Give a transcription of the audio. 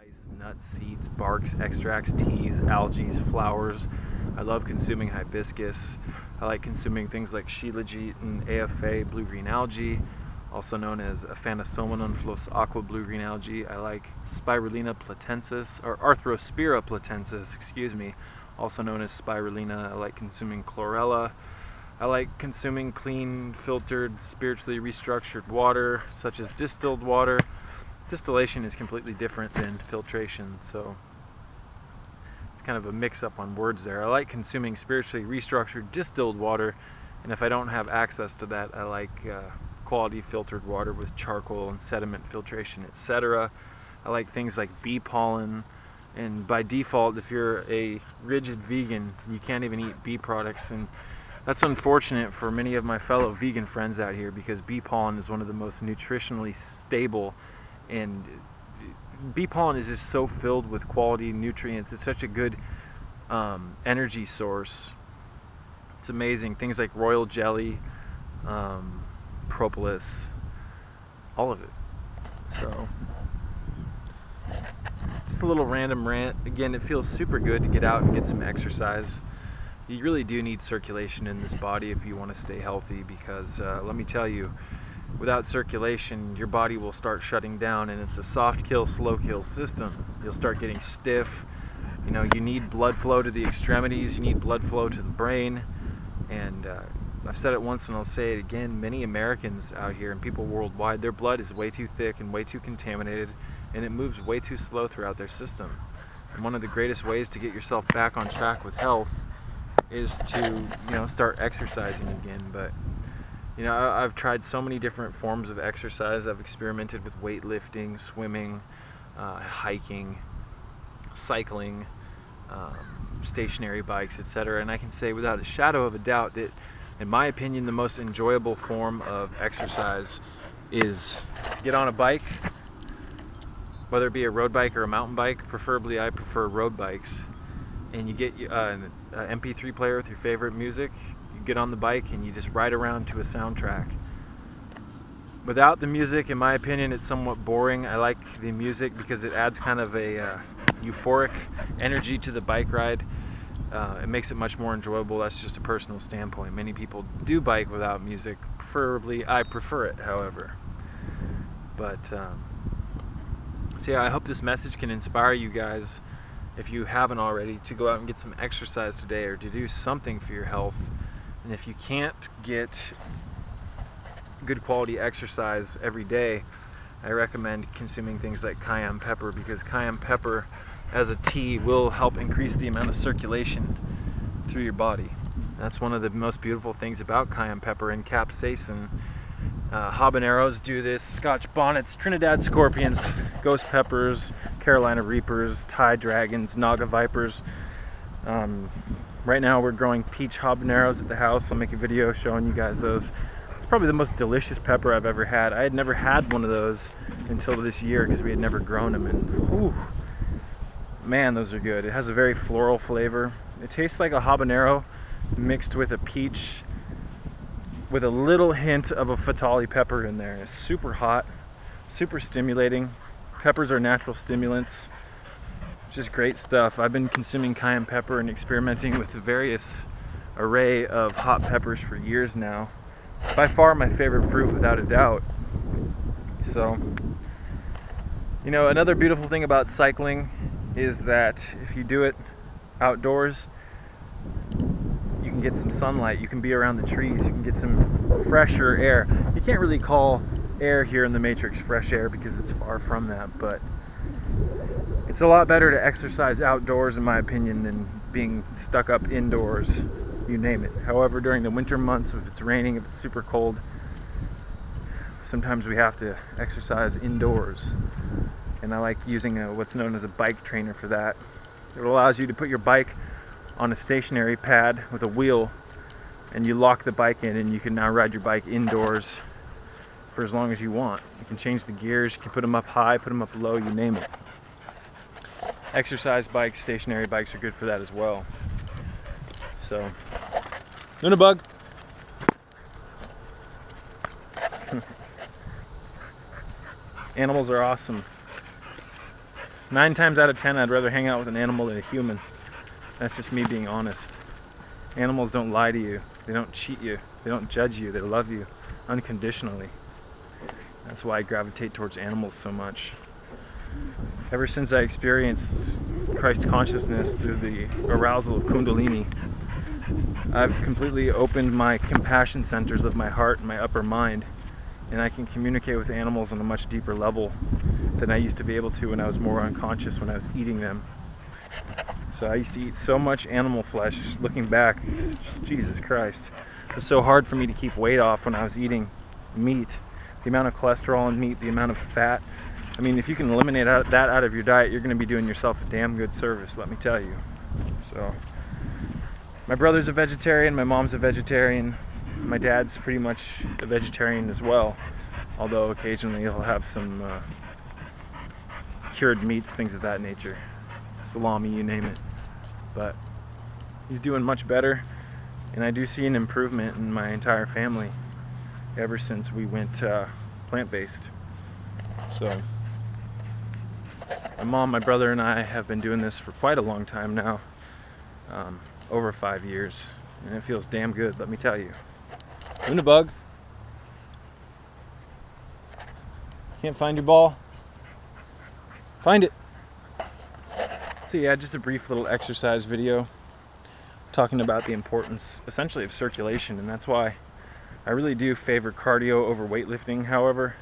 rice, nuts, seeds, barks, extracts, teas, algae, flowers. I love consuming hibiscus. I like consuming things like shilajit and AFA blue-green algae, also known as Aphanisomenon flos aqua blue-green algae. I like Spirulina platensis, or Arthrospira platensis, excuse me, also known as spirulina. I like consuming chlorella. I like consuming clean, filtered, spiritually restructured water, such as distilled water. Distillation is completely different than filtration, so it's kind of a mix-up on words there. I like consuming spiritually restructured distilled water, and if I don't have access to that, I like quality filtered water with charcoal and sediment filtration, etc. I like things like bee pollen, and by default, if you're a rigid vegan, you can't even eat bee products, and that's unfortunate for many of my fellow vegan friends out here, because bee pollen is one of the most nutritionally stable, and bee pollen is just so filled with quality nutrients. It's such a good energy source. It's amazing. Things like royal jelly, propolis, all of it. So just a little random rant. Again, it feels super good to get out and get some exercise. You really do need circulation in this body if you want to stay healthy, because let me tell you, without circulation, your body will start shutting down, and it's a soft kill, slow kill system. You'll start getting stiff. You know, you need blood flow to the extremities, you need blood flow to the brain, and I've said it once and I'll say it again, many Americans out here and people worldwide, their blood is way too thick and way too contaminated, and it moves way too slow throughout their system. And one of the greatest ways to get yourself back on track with health is to, start exercising again. But I've tried so many different forms of exercise. I've experimented with weightlifting, swimming, hiking, cycling, stationary bikes, etc. And I can say without a shadow of a doubt that, in my opinion, the most enjoyable form of exercise is to get on a bike, whether it be a road bike or a mountain bike. Preferably, I prefer road bikes. And you get an MP3 player with your favorite music. Get on the bike and you just ride around to a soundtrack. Without the music, in my opinion, it's somewhat boring. I like the music because it adds kind of a euphoric energy to the bike ride. It makes it much more enjoyable. That's just a personal standpoint. Many people do bike without music. Preferably, I prefer it, however. But so yeah, I hope this message can inspire you guys, if you haven't already, to go out and get some exercise today, or to do something for your health. And if you can't get good quality exercise every day, I recommend consuming things like cayenne pepper, because cayenne pepper as a tea will help increase the amount of circulation through your body. That's one of the most beautiful things about cayenne pepper, and capsaicin. Habaneros do this, Scotch bonnets, Trinidad scorpions, ghost peppers, Carolina reapers, Thai dragons, Naga vipers. Right now we're growing peach habaneros at the house. I'll make a video showing you guys those. It's probably the most delicious pepper I've ever had. I had never had one of those until this year because we had never grown them, and ooh, man, those are good. It has a very floral flavor. It tastes like a habanero mixed with a peach with a little hint of a fatali pepper in there. It's super hot, super stimulating. Peppers are natural stimulants. Just great stuff. I've been consuming cayenne pepper and experimenting with the various array of hot peppers for years now. By far my favorite fruit, without a doubt. So, another beautiful thing about cycling is that if you do it outdoors, you can get some sunlight, you can be around the trees, you can get some fresher air. You can't really call air here in the Matrix fresh air because it's far from that, but it's a lot better to exercise outdoors, in my opinion, than being stuck up indoors, you name it. However, during the winter months, if it's raining, if it's super cold, sometimes we have to exercise indoors. And I like using what's known as a bike trainer for that. It allows you to put your bike on a stationary pad with a wheel, and you lock the bike in, and you can now ride your bike indoors for as long as you want. You can change the gears, you can put them up high, put them up low, you name it. Exercise bikes, stationary bikes are good for that as well. So, Unabug. Animals are awesome. 9 times out of 10, I'd rather hang out with an animal than a human. That's just me being honest. Animals don't lie to you. They don't cheat you. They don't judge you. They love you unconditionally. That's why I gravitate towards animals so much. Ever since I experienced Christ consciousness through the arousal of Kundalini, I've completely opened my compassion centers of my heart and my upper mind, and I can communicate with animals on a much deeper level than I used to be able to when I was more unconscious, when I was eating them. So I used to eat so much animal flesh. Looking back, Jesus Christ, it was so hard for me to keep weight off when I was eating meat. The amount of cholesterol in meat, the amount of fat. I mean, if you can eliminate that out of your diet, you're going to be doing yourself a damn good service, let me tell you. So, my brother's a vegetarian, my mom's a vegetarian, my dad's pretty much a vegetarian as well, although occasionally he'll have some cured meats, things of that nature, salami, you name it. But he's doing much better, and I do see an improvement in my entire family ever since we went plant-based. So my mom, my brother, and I have been doing this for quite a long time now, over 5 years, and it feels damn good, let me tell you. Unabug, can't find your ball? Find it. So yeah, just a brief little exercise video talking about the importance essentially of circulation, and that's why I really do favor cardio over weightlifting. However,